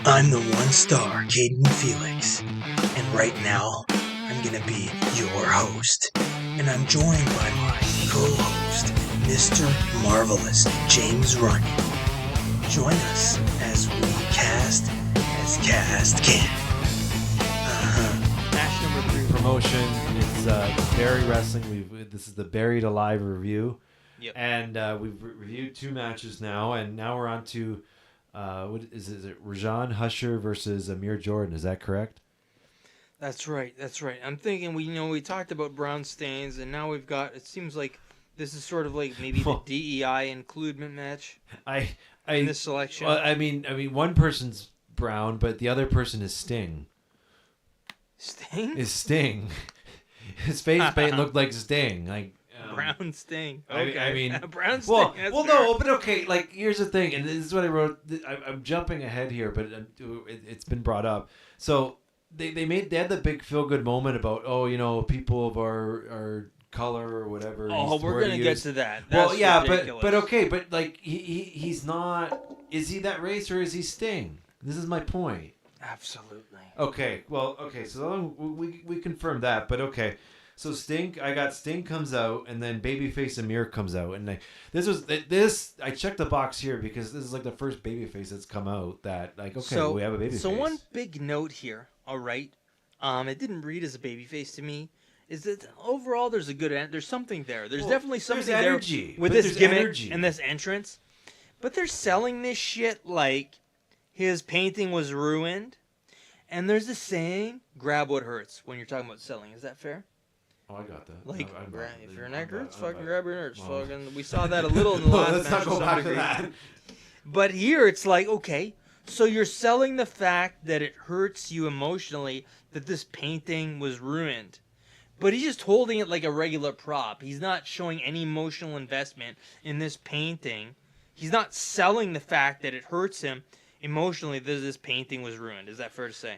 I'm the one star, Caden Felix, and right now I'm gonna be your host, and I'm joined by my co-host, Mr. Marvelous James Runyan. Join us as we cast as cast can. Match number 3 promotion. It's Barrie Wrestling. This is the Buried Alive review. Yep. And we've reviewed 2 matches now, and now we're on to what is it? Rajan Husher versus Amir Jordan. Is that correct? That's right. I'm thinking we talked about brown stains, and now we've got. It seems like this is sort of like maybe the DEI includement match. In this selection. Well, I mean, one person's brown, but the other person is Sting. Sting? Is Sting? His face paint looked like Sting, like. Brown Sting. Okay. I mean, brown Sting. Well, fair. no, but okay. Like, here's the thing, and this is what I wrote. I'm jumping ahead here, but it's been brought up. So they had the big feel good moment about people of our color or whatever. Oh, we're gonna get to that. That's ridiculous. but okay, but like he's not. Is he that race or is he Sting? This is my point. Absolutely. Okay. Well. Okay. So we confirmed that, but okay. So Sting comes out, and then Babyface Amir comes out, and I checked the box here because this is like the first Babyface that's come out that we have a Babyface. So one big note here, all right, it didn't read as a Babyface to me. Is that overall there's something there. There's definitely something there's energy, there with this gimmick and this entrance, but they're selling this shit like his painting was ruined, and there's a saying, "Grab what hurts" when you're talking about selling. Is that fair? Oh, I got that. Like, if your neck hurts, fucking grab grab your nerds. Fucking, we saw that a little in the last let's match. not go back to that. But here it's like, okay, so you're selling the fact that it hurts you emotionally that this painting was ruined. But he's just holding it like a regular prop. He's not showing any emotional investment in this painting. He's not selling the fact that it hurts him emotionally that this painting was ruined. Is that fair to say?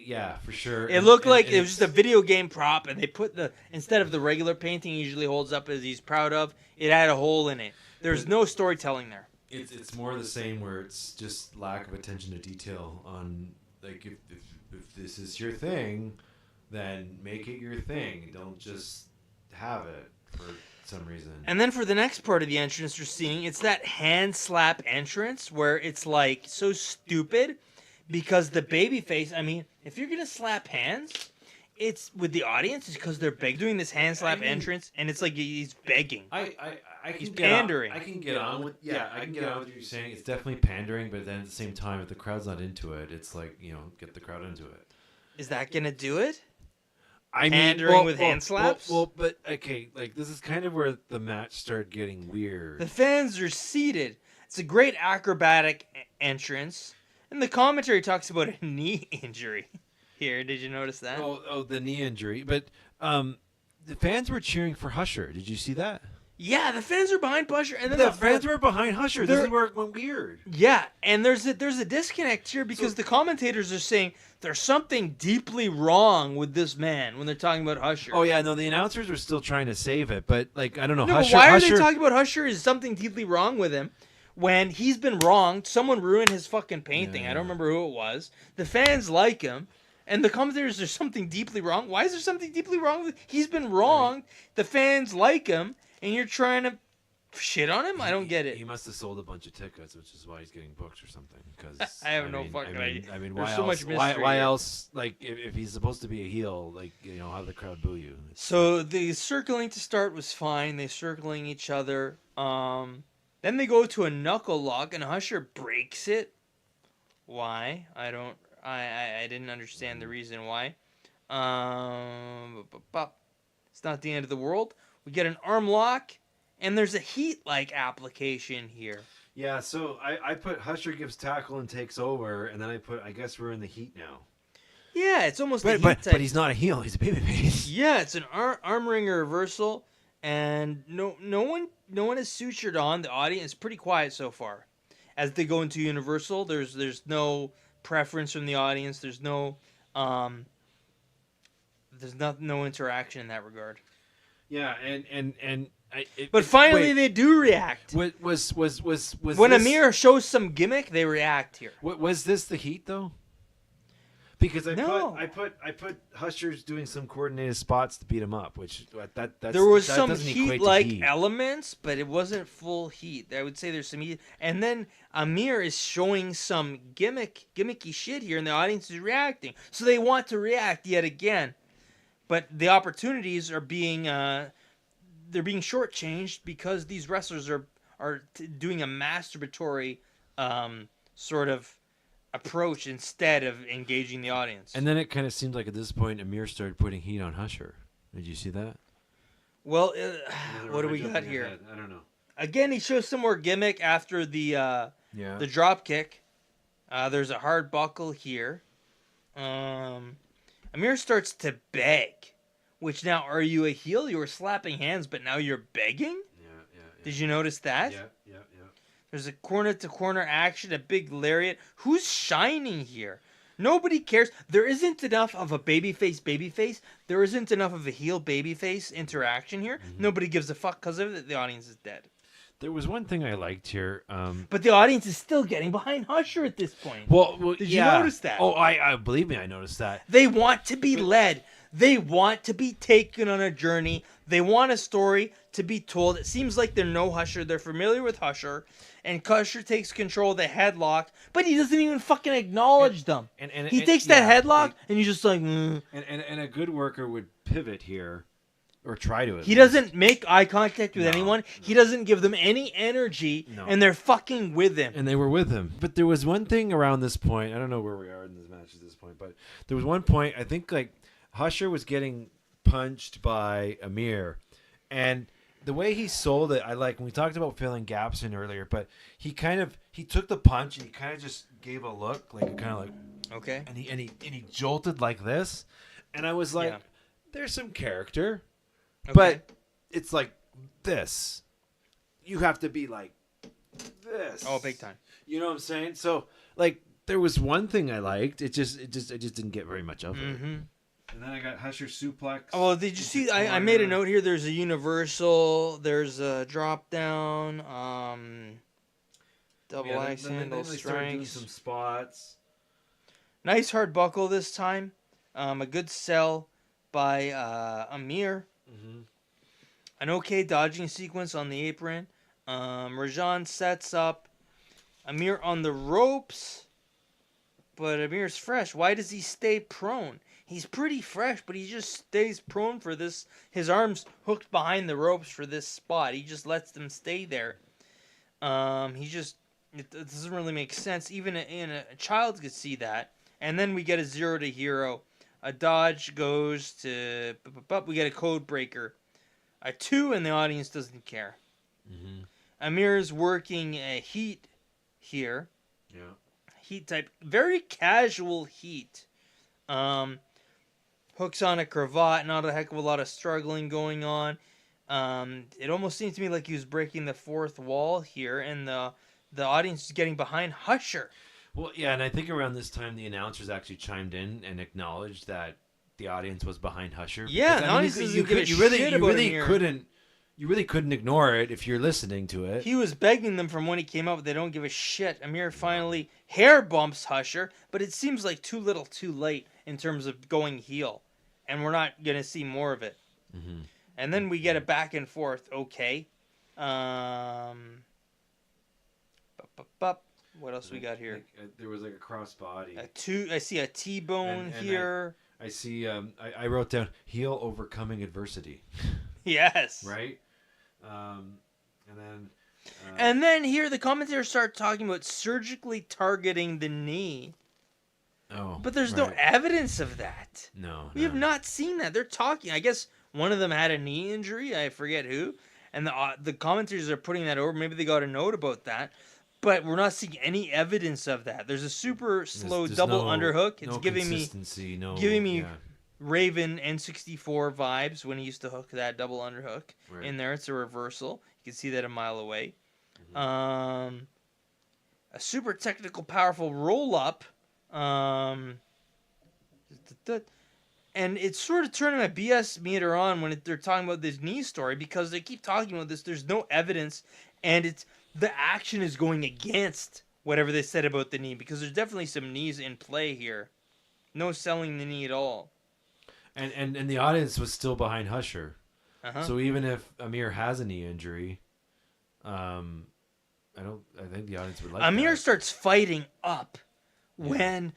Yeah, for sure. It looked like it was just a video game prop, and they put instead of the regular painting he usually holds up as he's proud of, it had a hole in it. There's no storytelling there. It's more the same where it's just lack of attention to detail on, like, if this is your thing, then make it your thing. Don't just have it for some reason. And then for the next part of the entrance you're seeing, it's that hand slap entrance where it's like so stupid because the babyface, I mean, if you're going to slap hands, it's with the audience, it's because they're doing this hand slap entrance, and it's like he's begging. He's pandering. I can get on with what you're saying. It's definitely pandering, but then at the same time, if the crowd's not into it, it's like, get the crowd into it. Is that going to do it? Pandering with hand slaps? But okay, like, this is kind of where the match started getting weird. The fans are seated. It's a great acrobatic entrance, and the commentary talks about a knee injury here. Did you notice that? Oh, the knee injury. But the fans were cheering for Husher. Did you see that? Yeah, the fans are behind Husher, and then the fans were behind Husher. This is where it went weird. Yeah, and there's a disconnect here because the commentators are saying there's something deeply wrong with this man when they're talking about Husher. Oh yeah, no, the announcers were still trying to save it, but like, I don't know. No, Husher, but why are they talking about Husher? Is something deeply wrong with him when he's been wronged? Someone ruined his fucking painting. Yeah. I don't remember who it was. The fans like him. And the commentators, there's something deeply wrong. Why is there something deeply wrong with him? He's been wronged. The fans like him, and you're trying to shit on him? I don't get it. He must have sold a bunch of tickets, which is why he's getting booked or something. Because I have no fucking idea. I mean, There's why so else? much mystery Why here. else? Like, if he's supposed to be a heel, like, how did the crowd boo you? So the circling to start was fine. They're circling each other. Then they go to a knuckle lock, and Husher breaks it. Why? I didn't understand the reason why. It's not the end of the world. We get an arm lock, and there's a heat-like application here. Yeah, so I put Husher gives tackle and takes over, and then I guess we're in the heat now. Yeah, it's almost a heat but type. he's not a heel. He's a babyface. Yeah, it's an arm ringer reversal, and no one is sutured on. The audience is pretty quiet so far. As they go into Universal, there's no preference from the audience. There's no no interaction in that regard. Yeah, and But finally, they do react. Was When this, Amir shows some gimmick, they react here. was this the heat though? Because I No. put Husher's doing some coordinated spots to beat him up, which that's There was that some doesn't equate to heat-like heat. elements, but it wasn't full heat. I would say there's some heat. And then Amir is showing some gimmicky shit here, and the audience is reacting. So they want to react yet again. But the opportunities are being they're being shortchanged because these wrestlers are doing a masturbatory sort of approach instead of engaging the audience. And then it kind of seemed like at this point Amir started putting heat on Husher. Did you see that? Well, what do we got here? Ahead. I don't know. Again, he shows some more gimmick after the drop kick. There's a hard buckle here. Amir starts to beg. Which now, are you a heel? You were slapping hands, but now you're begging? Yeah. Did you notice that? Yeah. There's a corner-to-corner action, a big lariat. Who's shining here? Nobody cares. There isn't enough of a babyface. There isn't enough of a heel babyface interaction here. Mm-hmm. Nobody gives a fuck because of it. The audience is dead. There was one thing I liked here. But the audience is still getting behind Husher at this point. Well Did you notice that? Oh, I believe me, I noticed that. They want to be led. They want to be taken on a journey. They want a story to be told. It seems like they know Husher. They're familiar with Husher. And Husher takes control of the headlock, but he doesn't even fucking acknowledge them. He takes that headlock, and he's just like... And a good worker would pivot here, or try to. He doesn't make eye contact with anyone. No. He doesn't give them any energy, and they're fucking with him. And they were with him. But there was one thing around this point. I don't know where we are in this match at this point, but there was one point, I think, like, Husher was getting punched by Amir, and the way he sold it, I like when we talked about filling gaps in earlier, but he took the punch and he kind of just gave a look, like kind of like okay, and he jolted like this, and I was like, there's some character, but it's like this. You have to be like this. Oh, big time. You know what I'm saying? So like there was one thing I liked. I just didn't get very much of it. Mm-hmm. And then I got Husher suplex. Oh, did you see? I made a note here. There's a universal. There's a drop down. Double axe handle strikes. Some spots. Nice hard buckle this time. A good sell by Amir. Mm-hmm. An okay dodging sequence on the apron. Rajan sets up Amir on the ropes, but Amir's fresh. Why does he stay prone? He's pretty fresh, but he just stays prone for this. His arms hooked behind the ropes for this spot. He just lets them stay there. It doesn't really make sense. Even a child could see that. And then we get a 0 to hero. A dodge goes to... We get a code breaker. A 2, and the audience doesn't care. Mm-hmm. Amir's working a heat here. Yeah. Heat type. Very casual heat. Hooks on a cravat, not a heck of a lot of struggling going on. It almost seems to me like he was breaking the fourth wall here, and the audience is getting behind Husher. Well, yeah, and I think around this time the announcers actually chimed in and acknowledged that the audience was behind Husher. Yeah, the audience doesn't give a shit about him. You really couldn't ignore it if you're listening to it. He was begging them from when he came out, but they don't give a shit. Amir finally hair bumps Husher, but it seems like too little too late in terms of going heel. And we're not going to see more of it. Mm-hmm. And then we get a back and forth. Okay. What else we got here? There was like a crossbody. I see a T-bone here. I see. I wrote down heel overcoming adversity. Yes. Right. And then. And then here the commentators start talking about surgically targeting the knee. Oh. But there's no evidence of that. No. We have not seen that. They're talking. I guess one of them had a knee injury. I forget who. And the commentators are putting that over. Maybe they got a note about that. But we're not seeing any evidence of that. There's a super slow double underhook. It's giving me Raven N64 vibes when he used to hook that double underhook in there. It's a reversal. You can see that a mile away. Mm-hmm. A super technical, powerful roll up. And it's sort of turning my BS meter on when they're talking about this knee story because they keep talking about this. There's no evidence, and the action is going against whatever they said about the knee because there's definitely some knees in play here. No selling the knee at all. And the audience was still behind Husher. Uh-huh. So even if Amir has a knee injury, I think the audience would like Amir that. starts fighting up when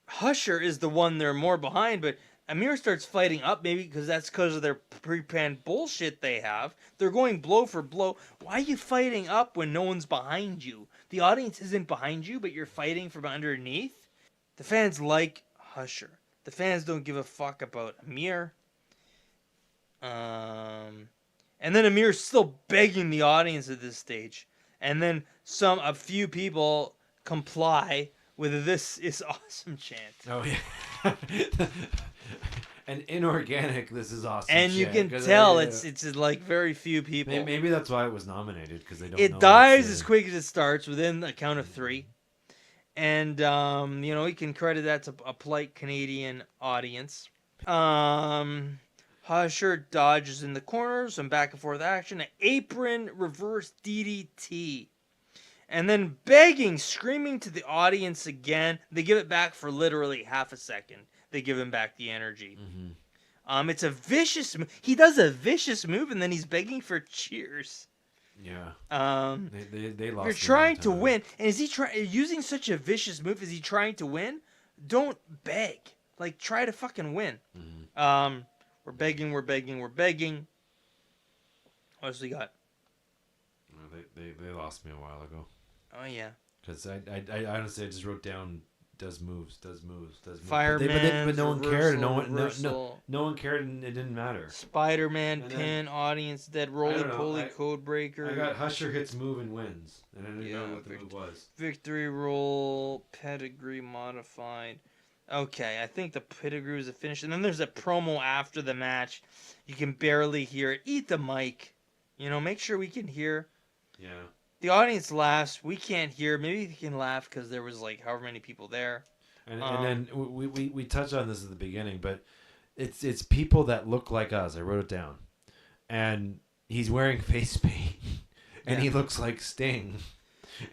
Husher is the one they're more behind, but Amir starts fighting up, maybe because of their pre-planned bullshit they have. They're going blow for blow. Why are you fighting up when no one's behind you? The audience isn't behind you, but you're fighting from underneath. The fans like Husher. The fans don't give a fuck about Amir. And then Amir's still begging the audience at this stage. And then a few people comply with "This is awesome" chant. Oh yeah. An inorganic "This is awesome" And you chant, can tell it's like very few people. Maybe that's why it was nominated because they don't. It know dies as quick as it starts within a count of 3. And you can credit that to a polite Canadian audience. Husher dodges in the corner, some back and forth action, an apron reverse DDT. And then begging, screaming to the audience again. They give it back for literally half a second. They give him back the energy. Mm-hmm. It's a vicious move. He does a vicious move, and then he's begging for cheers. Yeah. They lost. If you're trying to win, and is he using such a vicious move? Is he trying to win? Don't beg. Like, try to fucking win. Mm-hmm. We're begging. What else we got? Well, they lost me a while ago. Oh yeah. Because I honestly just wrote down does moves. Fireman, but no one cared. Reversal. No one cared, and it didn't matter. Spider-Man And pin, then, audience dead, I roly don't know, poly, code breaker. I got Husher hits move and wins, and I didn't know what the move was. Victory roll, pedigree modified. Okay, I think the pedigree is a finish, and then there's a promo after the match. You can barely hear it. Eat the mic. Make sure we can hear. Yeah. The audience laughs. We can't hear. Maybe we can laugh because there was like however many people there. And then we touched on this at the beginning, but it's people that look like us. I wrote it down, and he's wearing face paint, and he looks like Sting.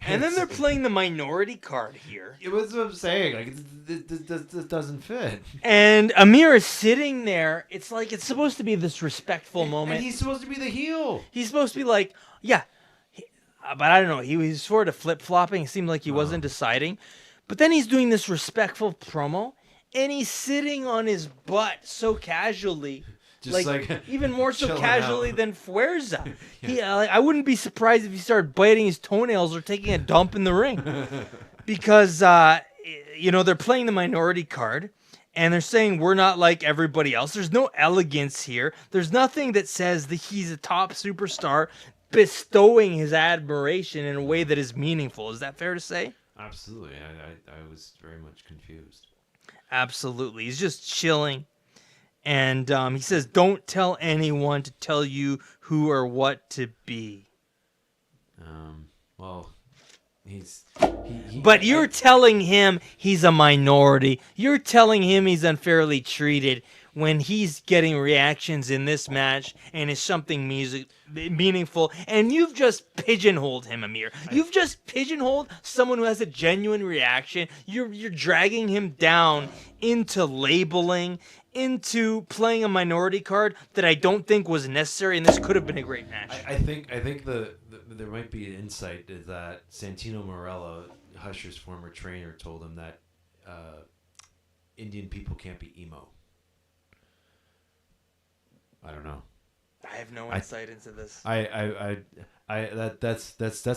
And then they're playing the minority card here. It was what I'm saying. Like this doesn't fit. And Amir is sitting there. It's like it's supposed to be this respectful moment. And he's supposed to be the heel. He's supposed to be like, yeah. But I don't know. He was sort of flip-flopping. It seemed like he wasn't deciding. But then he's doing this respectful promo, and he's sitting on his butt so casually. Just like even more so casually than Fuerza. Yeah. I wouldn't be surprised if he started biting his toenails or taking a dump in the ring. Because, they're playing the minority card, and they're saying we're not like everybody else. There's no elegance here. There's nothing that says that he's a top superstar bestowing his admiration in a way that is meaningful. Is that fair to say? Absolutely. I was very much confused. Absolutely. He's just chilling. And he says, don't tell anyone to tell you who or what to be. Well, But you're telling him he's a minority. You're telling him he's unfairly treated when he's getting reactions in this match and it's something meaningful. And you've just pigeonholed him, Amir. You've just pigeonholed someone who has a genuine reaction. You're dragging him down into labeling, into playing a minority card that I don't think was necessary, and this could have been a great match. I think there might be an insight that Santino Marella, Husher's former trainer, told him that Indian people can't be emo. I don't know. I have no insight into this. That's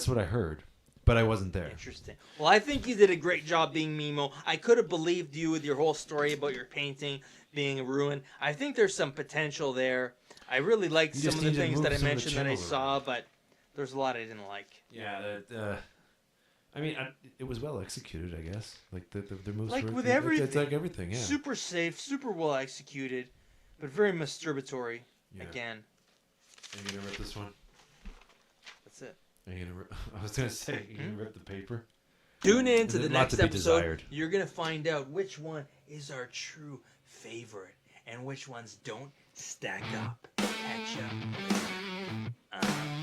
what I heard, but I wasn't there. Interesting. Well, I think you did a great job being Mimo. I could have believed you with your whole story about your painting being ruined. I think there's some potential there. I really liked some of the things that I mentioned that I saw, but there's a lot I didn't like. Yeah, it was well executed, I guess. Like the moves. Like with everything. It's like everything, yeah. Super safe, super well executed, but very masturbatory. Yeah. Again. Are you gonna rip this one? That's it. Are you gonna I was gonna say, you gonna rip the paper? Tune in to the Not next to be episode. desired. You're gonna find out which one is our true favorite. and which ones don't stack up. Catch ya later.